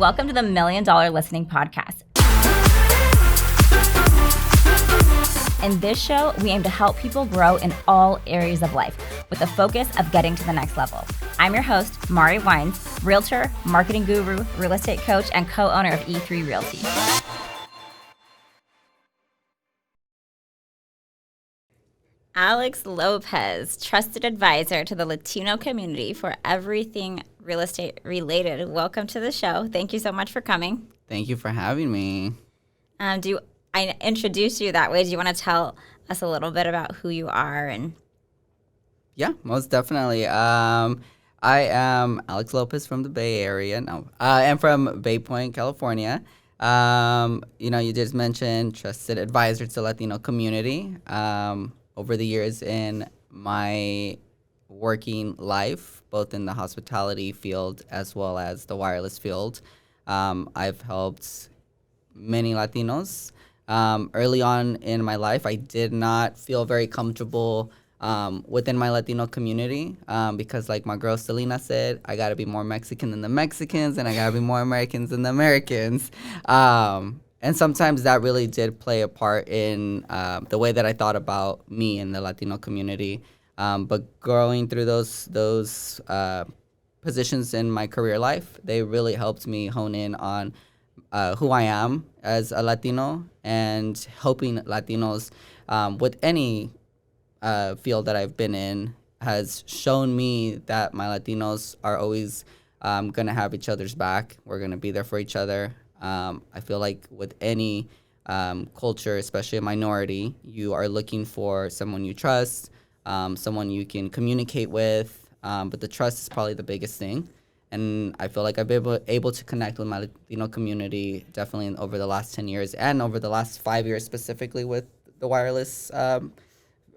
Welcome to the $1 Million Listening Podcast. In this show, we aim to help people grow in all areas of life with the focus of getting to the next level. I'm your host, Mari Wines, realtor, marketing guru, real estate coach, and co-owner of E3 Realty. Alex Lopez, trusted advisor to the Latino community for everything real estate related. Welcome to the show. Thank you so much for coming. Thank you for having me. I introduced you that way. Do you want to tell us a little bit about who you are? Yeah, most definitely. I am Alex Lopez from the Bay Area. No, I'm from Bay Point, California. You just mentioned trusted advisor to the Latino community. Over the years in my working life, both in the hospitality field as well as the wireless field, I've helped many Latinos. Early on in my life, I did not feel very comfortable within my Latino community because, like my girl Selena said, I got to be more Mexican than the Mexicans and I got to be more Americans than the Americans. And sometimes that really did play a part in the way that I thought about me and the Latino community. But growing through those positions in my career life, they really helped me hone in on who I am as a Latino and helping Latinos with any field that I've been in has shown me that my Latinos are always going to have each other's back. We're going to be there for each other. I feel like with any culture, especially a minority, you are looking for someone you trust, someone you can communicate with, but the trust is probably the biggest thing. And I feel like I've been able to connect with my Latino community definitely over the last 10 years and over the last 5 years specifically with the wireless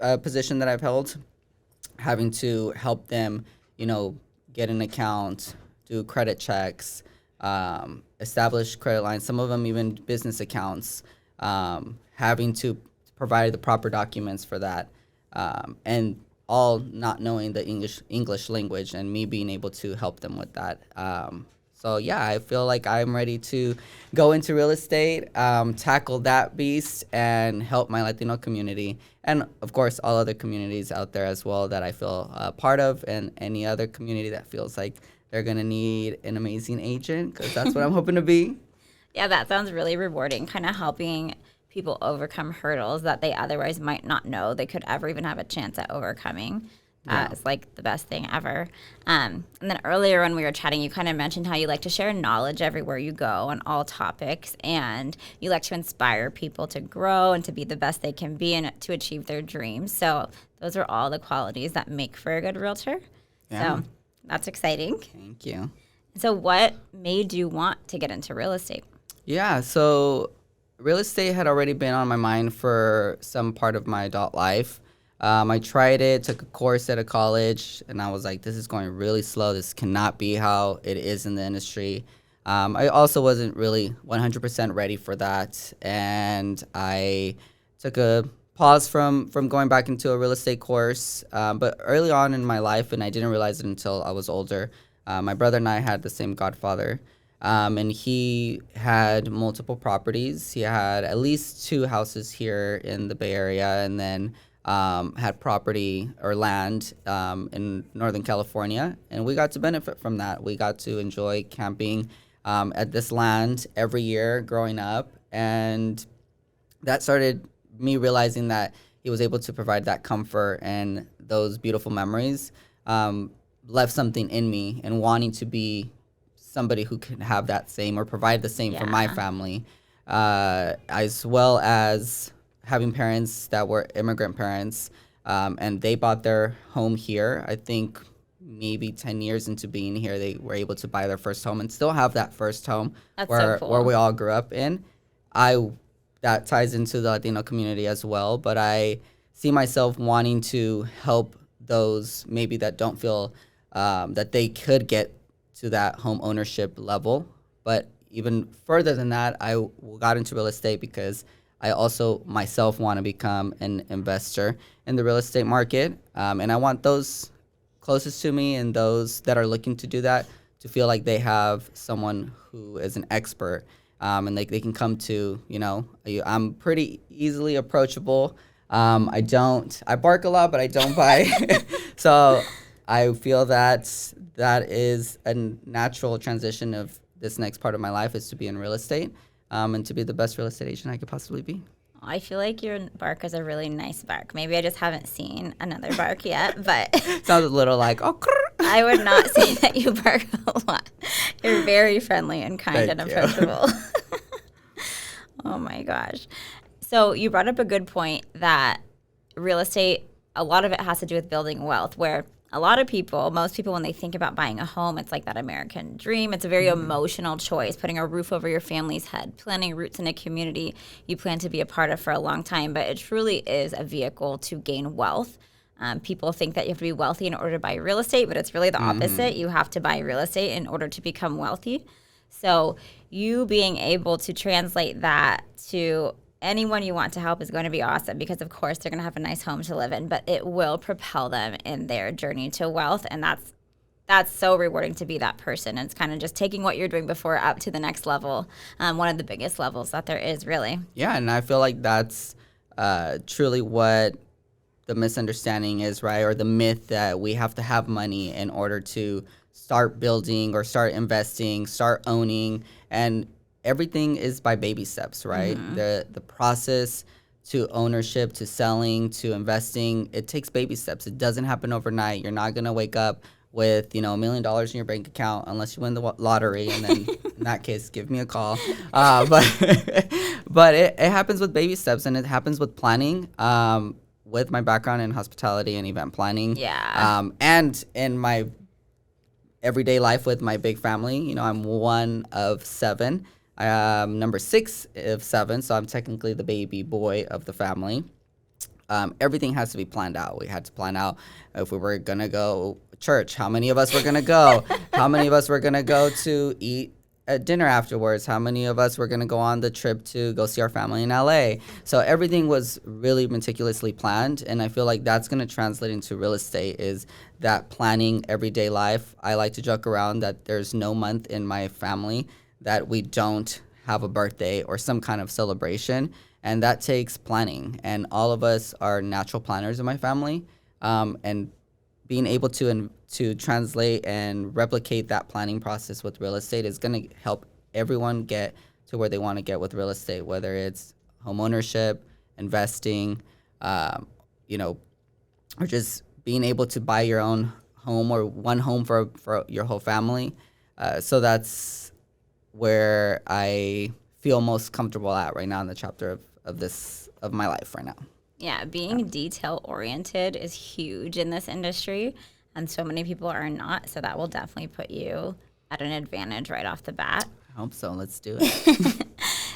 position that I've held, having to help them, get an account, do credit checks, establish credit lines, some of them even business accounts, having to provide the proper documents for that, and all not knowing the English language and me being able to help them with that. So yeah, I feel like I'm ready to go into real estate, tackle that beast, and help my Latino community, and of course all other communities out there as well that I feel part of, and any other community that feels like they're gonna need an amazing agent, because that's what I'm hoping to be. Yeah, that sounds really rewarding, kind of helping people overcome hurdles that they otherwise might not know they could ever even have a chance at overcoming. It's like the best thing ever. And then earlier when we were chatting, you kind of mentioned how you like to share knowledge everywhere you go on all topics, and you like to inspire people to grow and to be the best they can be and to achieve their dreams. So those are all the qualities that make for a good realtor. Yeah. So that's exciting. Thank you. So what made you want to get into real estate? Yeah, so real estate had already been on my mind for some part of my adult life. I tried it, took a course at a college, and I was like, this is going really slow. This cannot be how it is in the industry. I also wasn't really 100% ready for that, and I took a pause from going back into a real estate course. But early on in my life, and I didn't realize it until I was older, my brother and I had the same godfather. And he had multiple properties. He had at least 2 houses here in the Bay Area, and then had property or land in Northern California. And we got to benefit from that. We got to enjoy camping at this land every year growing up. And that started me realizing that he was able to provide that comfort and those beautiful memories, left something in me and wanting to be somebody who can have that same or provide the same for my family, as well as having parents that were immigrant parents, and they bought their home here. I think maybe 10 years into being here, they were able to buy their first home and still have that first home. That's where so cool. where we all grew up in. That ties into the Latino community as well, but I see myself wanting to help those maybe that don't feel that they could get to that home ownership level. But even further than that, I got into real estate because I also myself want to become an investor in the real estate market. And I want those closest to me and those that are looking to do that to feel like they have someone who is an expert, and they can come to, I'm pretty easily approachable. I bark a lot, but I don't bite. So I feel that is a natural transition of this next part of my life, is to be in real estate, and to be the best real estate agent I could possibly be. I feel like your bark is a really nice bark. Maybe I just haven't seen another bark yet, but Sounds a little like, oh, I would not say that you bark a lot. You're very friendly and kind and approachable. Oh my gosh. So you brought up a good point that real estate, a lot of it has to do with building wealth, where a lot of people, most people, when they think about buying a home, it's like that American dream. It's a very emotional choice, putting a roof over your family's head, planting roots in a community you plan to be a part of for a long time. But it truly is a vehicle to gain wealth. People think that you have to be wealthy in order to buy real estate, but it's really the opposite. You have to buy real estate in order to become wealthy. So you being able to translate that to anyone you want to help is going to be awesome, because of course they're going to have a nice home to live in, but it will propel them in their journey to wealth. And that's so rewarding to be that person. And it's kind of just taking what you're doing before up to the next level, one of the biggest levels that there is, really. Yeah, and I feel like that's truly what the misunderstanding is, right? Or the myth that we have to have money in order to start building or start investing, start owning. And everything is by baby steps, right? The process to ownership, to selling, to investing, it takes baby steps. It doesn't happen overnight. You're not going to wake up with, $1 million in your bank account unless you win the lottery. And then in that case, give me a call. But it happens with baby steps, and it happens with planning. With my background in hospitality and event planning. Yeah. And in my everyday life with my big family, I'm one of 7. Number 6 of 7, so I'm technically the baby boy of the family. Everything has to be planned out. We had to plan out if we were going to go to church, how many of us were going to go, how many of us were going to go to eat at dinner afterwards, how many of us were going to go on the trip to go see our family in LA. So everything was really meticulously planned, and I feel like that's going to translate into real estate, is that planning everyday life. I like to joke around that there's no month in my family that we don't have a birthday or some kind of celebration, and that takes planning. And all of us are natural planners in my family, and being able to translate and replicate that planning process with real estate is going to help everyone get to where they want to get with real estate, whether it's home ownership, investing, or just being able to buy your own home or one home for your whole family. So that's where I feel most comfortable at right now in the chapter of my life right now. Yeah, being detail oriented is huge in this industry, and so many people are not. So that will definitely put you at an advantage right off the bat. I hope so. Let's do it.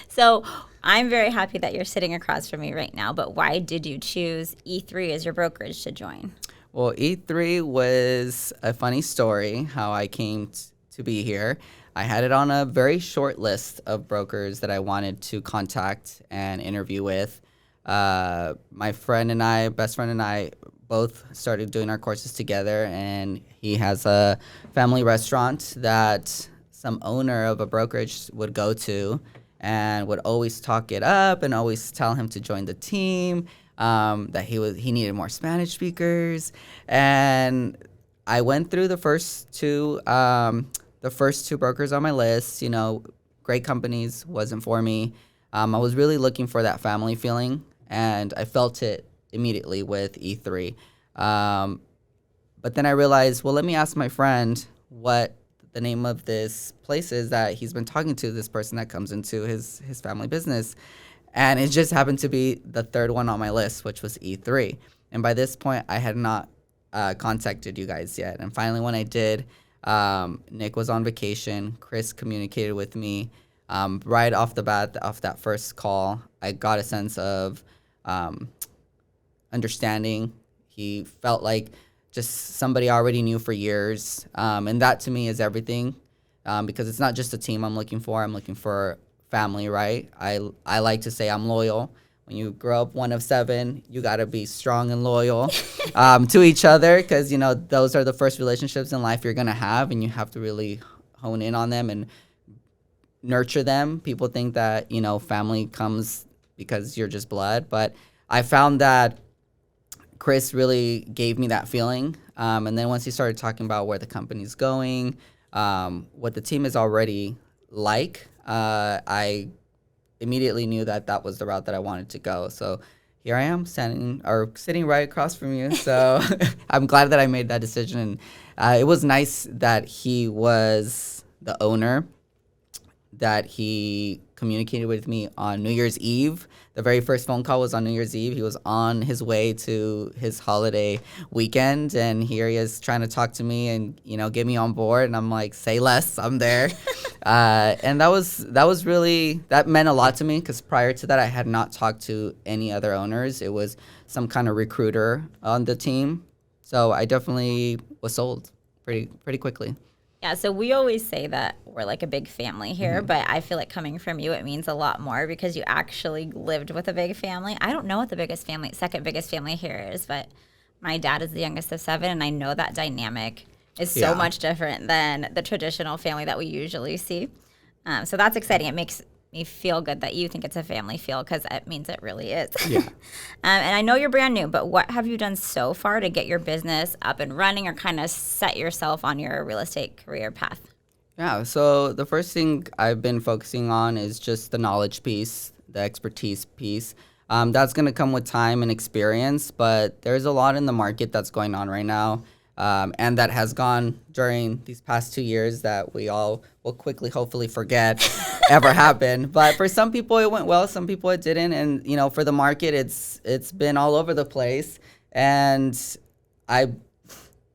So I'm very happy that you're sitting across from me right now, but why did you choose E3 as your brokerage to join? Well, E3 was a funny story, how I came to be here. I had it on a very short list of brokers that I wanted to contact and interview with. My best friend and I both started doing our courses together, and he has a family restaurant that some owner of a brokerage would go to and would always talk it up and always tell him to join the team, that he needed more Spanish speakers. And I went through the first two brokers on my list. Great companies, wasn't for me. I was really looking for that family feeling, and I felt it immediately with E3. But then I realized, well, let me ask my friend what the name of this place is that he's been talking to, this person that comes into his family business. And it just happened to be the third one on my list, which was E3. And by this point, I had not contacted you guys yet. And finally, when I did, Nick was on vacation. Chris communicated with me. Right off the bat, off that first call, I got a sense of understanding. He felt like just somebody I already knew for years. And that to me is everything, because it's not just a team I'm looking for. I'm looking for family, right? I like to say I'm loyal. When you grow up one of 7, you got to be strong and loyal to each other, because, those are the first relationships in life you're going to have, and you have to really hone in on them and nurture them. People think that, family comes because you're just blood. But I found that Chris really gave me that feeling. And then once he started talking about where the company's going, what the team is already like, I immediately knew that that was the route that I wanted to go. So here I am sitting right across from you. So I'm glad that I made that decision. And it was nice that he was the owner, that he communicated with me on New Year's Eve. The very first phone call was on New Year's Eve. He was on his way to his holiday weekend, and here he is trying to talk to me and, get me on board. And I'm like, say less, I'm there. And that meant a lot to me, because prior to that, I had not talked to any other owners. It was some kind of recruiter on the team. So I definitely was sold pretty quickly. Yeah, so we always say that we're like a big family here, but I feel like coming from you, it means a lot more because you actually lived with a big family. I don't know what the second biggest family here is, but my dad is the youngest of 7, and I know that dynamic is so much different than the traditional family that we usually see. So that's exciting. It makes me feel good that you think it's a family feel, because it means it really is. Yeah. And I know you're brand new, but what have you done so far to get your business up and running or kind of set yourself on your real estate career path? Yeah, so the first thing I've been focusing on is just the knowledge piece, the expertise piece. That's going to come with time and experience, but there's a lot in the market that's going on right now. And that has gone during these past 2 years that we all will quickly, hopefully, forget ever happened. But for some people, it went well. Some people, it didn't. And, for the market, it's been all over the place. And I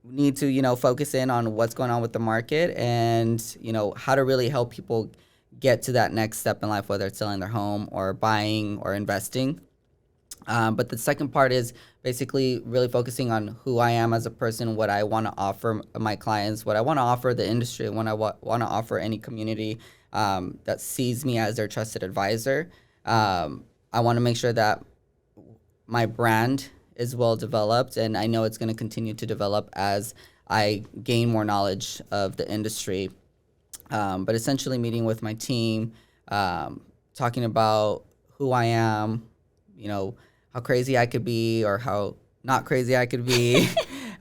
need to, focus in on what's going on with the market and, how to really help people get to that next step in life, whether it's selling their home or buying or investing. But the second part is basically really focusing on who I am as a person, what I want to offer my clients, what I want to offer the industry, what I want to offer any community that sees me as their trusted advisor. I want to make sure that my brand is well developed, and I know it's going to continue to develop as I gain more knowledge of the industry. But essentially meeting with my team, talking about who I am, how crazy I could be or how not crazy I could be.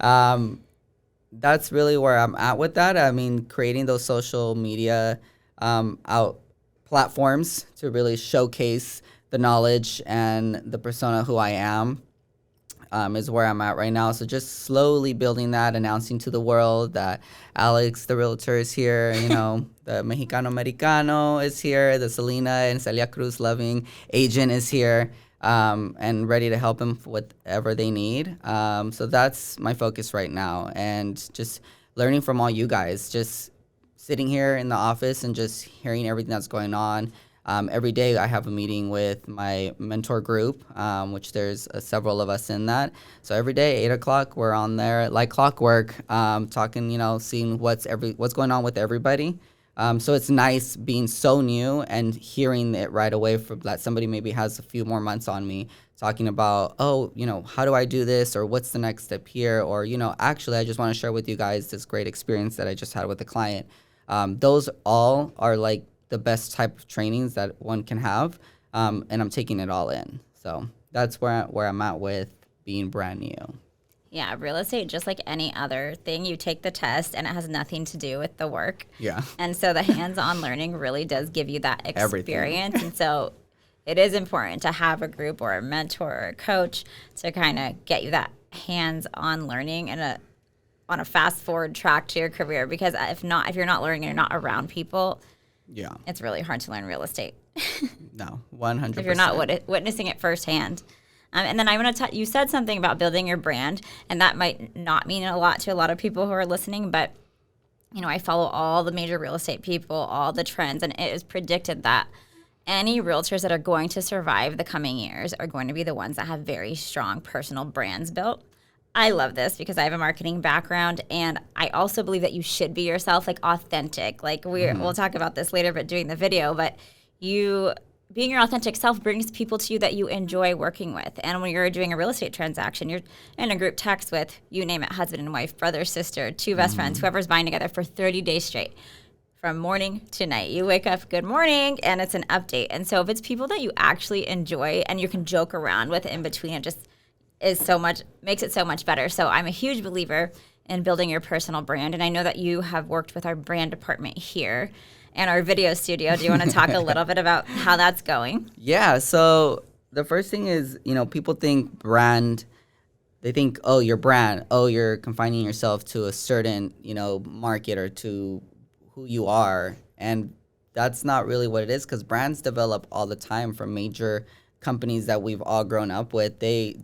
That's really where I'm at with that. I mean, creating those social media platforms to really showcase the knowledge and the persona who I am is where I'm at right now. So just slowly building that, announcing to the world that Alex, the realtor, is here. The Mexicano Americano is here. The Selena and Celia Cruz loving agent is here. And ready to help them with whatever they need. So that's my focus right now. And just learning from all you guys, just sitting here in the office and just hearing everything that's going on. Every day I have a meeting with my mentor group, which there's several of us in that. So every day, 8 o'clock, we're on there like clockwork, talking, seeing what's going on with everybody. So it's nice being so new and hearing it right away from that somebody maybe has a few more months on me talking about, how do I do this, or what's the next step here, or, actually I just want to share with you guys this great experience that I just had with a client. Those all are like the best type of trainings that one can have, and I'm taking it all in. So that's where I'm at with being brand new. Yeah, real estate, just like any other thing, you take the test and it has nothing to do with the work. Yeah. And so the hands-on learning really does give you that experience. And so it is important to have a group or a mentor or a coach to kind of get you that hands-on learning and on a fast-forward track to your career. Because if you're not learning and you're not around people, it's really hard to learn real estate. No, 100%. If you're not witnessing it firsthand. And then I want to you said something about building your brand, and that might not mean a lot to a lot of people who are listening, but I follow all the major real estate people, all the trends, and it is predicted that any realtors that are going to survive the coming years are going to be the ones that have very strong personal brands built. I love this because I have a marketing background, and I also believe that you should be yourself, like authentic. Like we'll talk about this later, but doing the video, but being your authentic self brings people to you that you enjoy working with. And when you're doing a real estate transaction, you're in a group text with, you name it, husband and wife, brother, sister, two best friends, whoever's buying together for 30 days straight. from morning to night. You wake up, good morning, and it's an update. And so if it's people that you actually enjoy and you can joke around with in between, it just makes it so much better. So I'm a huge believer in building your personal brand. And I know that you have worked with our brand department here and our video studio. Do you want to talk a little bit about how that's going? Yeah. So the first thing is, people think brand. They think, oh, your brand. Oh, you're confining yourself to a certain, market or to who you are. And that's not really what it is, because brands develop all the time from major companies that we've all grown up with. They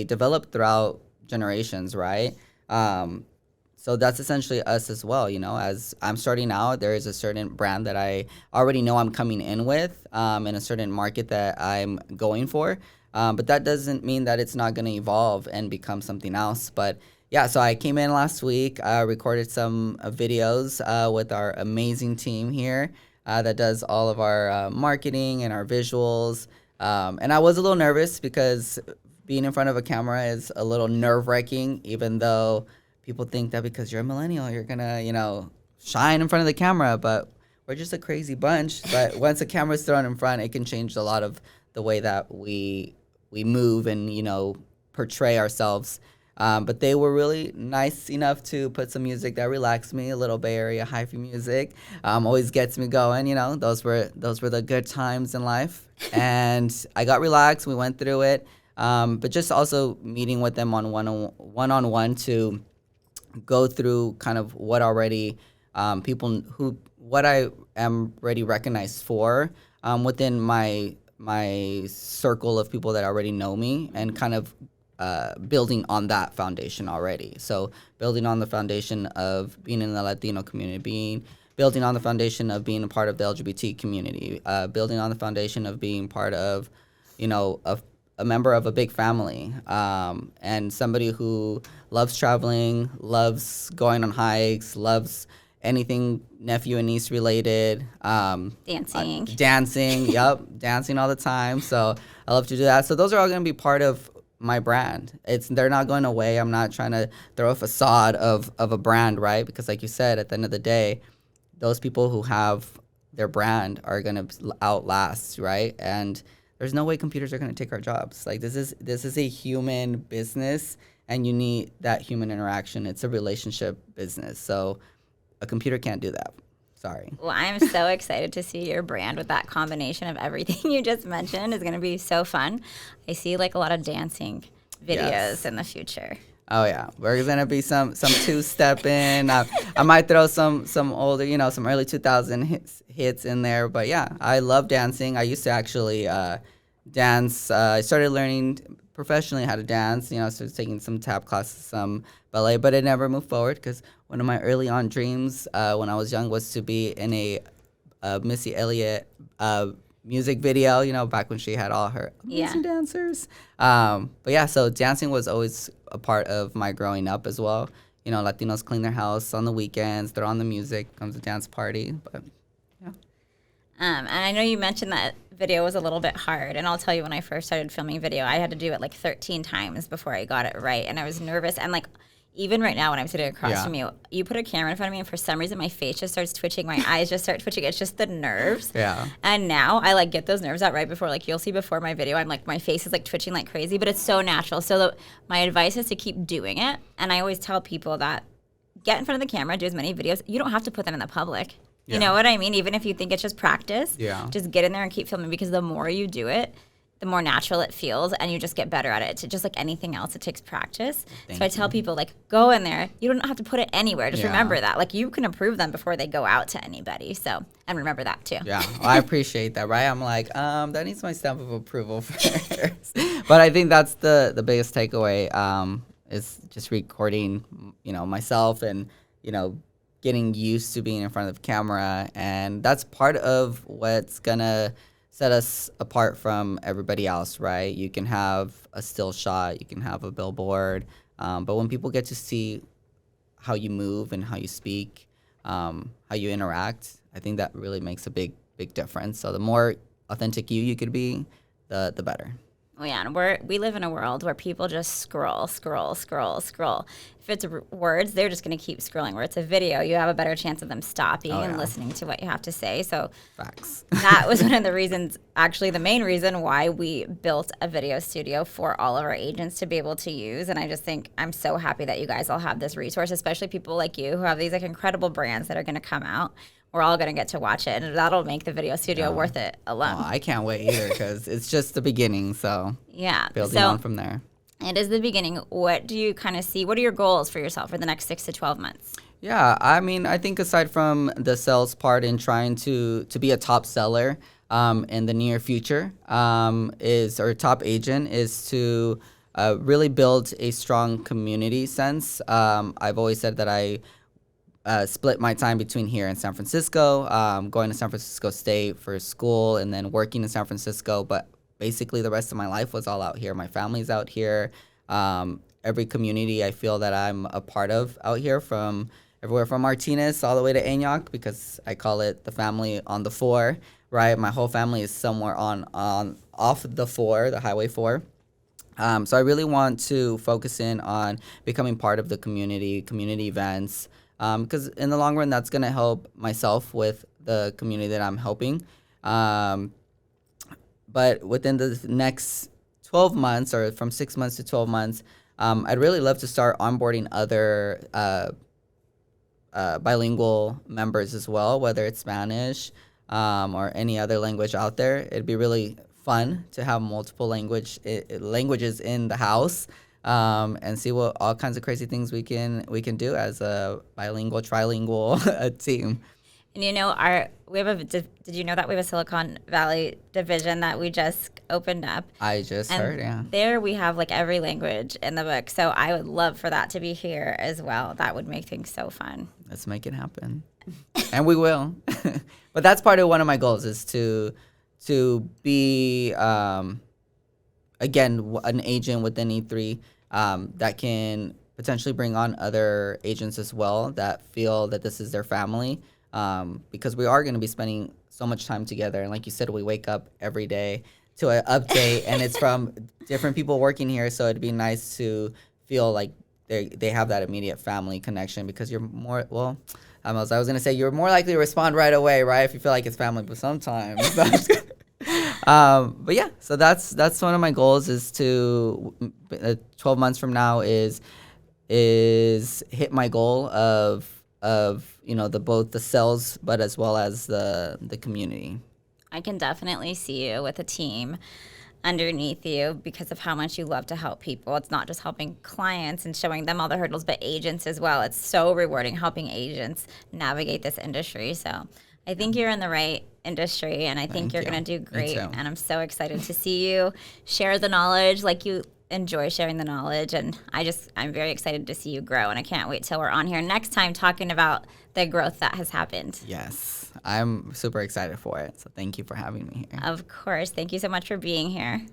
develop throughout generations, right? So that's essentially us as well. As I'm starting out, there is a certain brand that I already know I'm coming in with, in a certain market that I'm going for. But that doesn't mean that it's not going to evolve and become something else. But yeah, so I came in last week, recorded some videos with our amazing team here that does all of our marketing and our visuals. And I was a little nervous because being in front of a camera is a little nerve-wracking, even though people think that because you're a millennial, you're going to, shine in front of the camera. But we're just a crazy bunch. But once a camera's thrown in front, it can change a lot of the way that we move and, portray ourselves. But they were really nice enough to put some music that relaxed me, a little Bay Area hyphy music. Always gets me going, Those were the good times in life. And I got relaxed. We went through it. But just also meeting with them on one-on-one to go through kind of what already what I am already recognized for within my circle of people that already know me, and kind of building on that foundation already. So building on the foundation of being in the Latino community, building on the foundation of being a part of the LGBT community, building on the foundation of being part of, a member of a big family, and somebody who loves traveling, loves going on hikes, loves anything nephew and niece related. Dancing, yep, dancing all the time. So I love to do that. So those are all going to be part of my brand. They're not going away. I'm not trying to throw a facade of a brand, right? Because like you said, at the end of the day, those people who have their brand are going to outlast, right? And there's no way computers are going to take our jobs. Like this is a human business, and you need that human interaction. It's a relationship business. So a computer can't do that. Sorry. Well, I'm so excited to see your brand with that combination of everything you just mentioned. Is going to be so fun. I see like a lot of dancing videos in the future. Oh yeah, there's gonna be some two-stepping. I might throw some older, some early 2000 hits in there. But yeah, I love dancing. I used to actually dance. I started learning professionally how to dance. Started taking some tap classes, some ballet, but it never moved forward because one of my early on dreams when I was young was to be in a Missy Elliott music video, back when she had all her amazing dancers. But yeah, so dancing was always a part of my growing up as well. Latinos clean their house on the weekends, they're on the music, comes a dance party. But yeah. And I know you mentioned that video was a little bit hard, and I'll tell you, when I first started filming video, I had to do it like 13 times before I got it right, and I was nervous. And like, even right now when I'm sitting across from you, you put a camera in front of me and for some reason my face just starts twitching, my eyes just start twitching. It's just the nerves. Yeah. And now I like get those nerves out right before, like you'll see before my video, I'm like, my face is like twitching like crazy, but it's so natural. So my advice is to keep doing it. And I always tell people that get in front of the camera, do as many videos. You don't have to put them in the public. Yeah. You know what I mean? Even if you think it's just practice, just get in there and keep filming, because the more you do it, the more natural it feels, and you just get better at it. It's just like anything else, it takes practice. So I tell people, like, go in there. You don't have to put it anywhere. Just remember that. Like, you can approve them before they go out to anybody. So, and remember that too. Yeah, well, I appreciate that, right? I'm like, that needs my stamp of approval first. But I think that's the biggest takeaway, is just recording, myself and, getting used to being in front of the camera. And that's part of what's gonna set us apart from everybody else, right? You can have a still shot, you can have a billboard, but when people get to see how you move and how you speak, how you interact, I think that really makes a big difference. So the more authentic you could be, the better. Oh, yeah, and we live in a world where people just scroll, scroll, scroll, scroll. If it's words, they're just going to keep scrolling. Where it's a video, you have a better chance of them stopping and listening to what you have to say. So Facts. that was one of the reasons, actually the main reason why we built a video studio for all of our agents to be able to use. And I just think I'm so happy that you guys all have this resource, especially people like you who have these like incredible brands that are going to come out. We're all going to get to watch it, and that'll make the video studio worth it alone. Oh, I can't wait either because it's just the beginning. So building on from there. It is the beginning. What do you kind of see? What are your goals for yourself for the next 6 to 12 months? Yeah, I mean, I think aside from the sales part and trying to be a top seller in the near future, or top agent is to really build a strong community sense. I've always said that I split my time between here and San Francisco, going to San Francisco State for school and then working in San Francisco. But basically the rest of my life was all out here. My family's out here. Every community I feel that I'm a part of out here, from everywhere from Martinez all the way to Antioch, because I call it the family on the 4, right? My whole family is somewhere off the 4, the Highway 4. So I really want to focus in on becoming part of the community events, because in the long run, that's going to help myself with the community that I'm helping. But within the next 12 months, or from 6 months to 12 months, I'd really love to start onboarding other bilingual members as well, whether it's Spanish or any other language out there. It'd be really fun to have multiple languages in the house. And see what all kinds of crazy things we can do as a bilingual, trilingual team. And did you know that we have a Silicon Valley division that we just opened up? I just heard, yeah. There we have like every language in the book. So I would love for that to be here as well. That would make things so fun. Let's make it happen. And we will. But that's part of one of my goals, is to be again, an agent within E3 that can potentially bring on other agents as well that feel that this is their family, because we are going to be spending so much time together. And like you said, we wake up every day to an update, and it's from different people working here. So it'd be nice to feel like they have that immediate family connection, because you're more, I was going to say you're more likely to respond right away, right, if you feel like it's family, but sometimes but yeah, so that's one of my goals, is to 12 months from now is hit my goal of both the sales but as well as the community. I can definitely see you with a team underneath you because of how much you love to help people. It's not just helping clients and showing them all the hurdles, but agents as well. It's so rewarding helping agents navigate this industry. So I think you're in the right industry, and I think you're going to do great. And I'm so excited to see you share the knowledge like you enjoy sharing the knowledge. And I'm very excited to see you grow, and I can't wait till we're on here next time talking about the growth that has happened. Yes, I'm super excited for it. So thank you for having me here. Of course. Thank you so much for being here.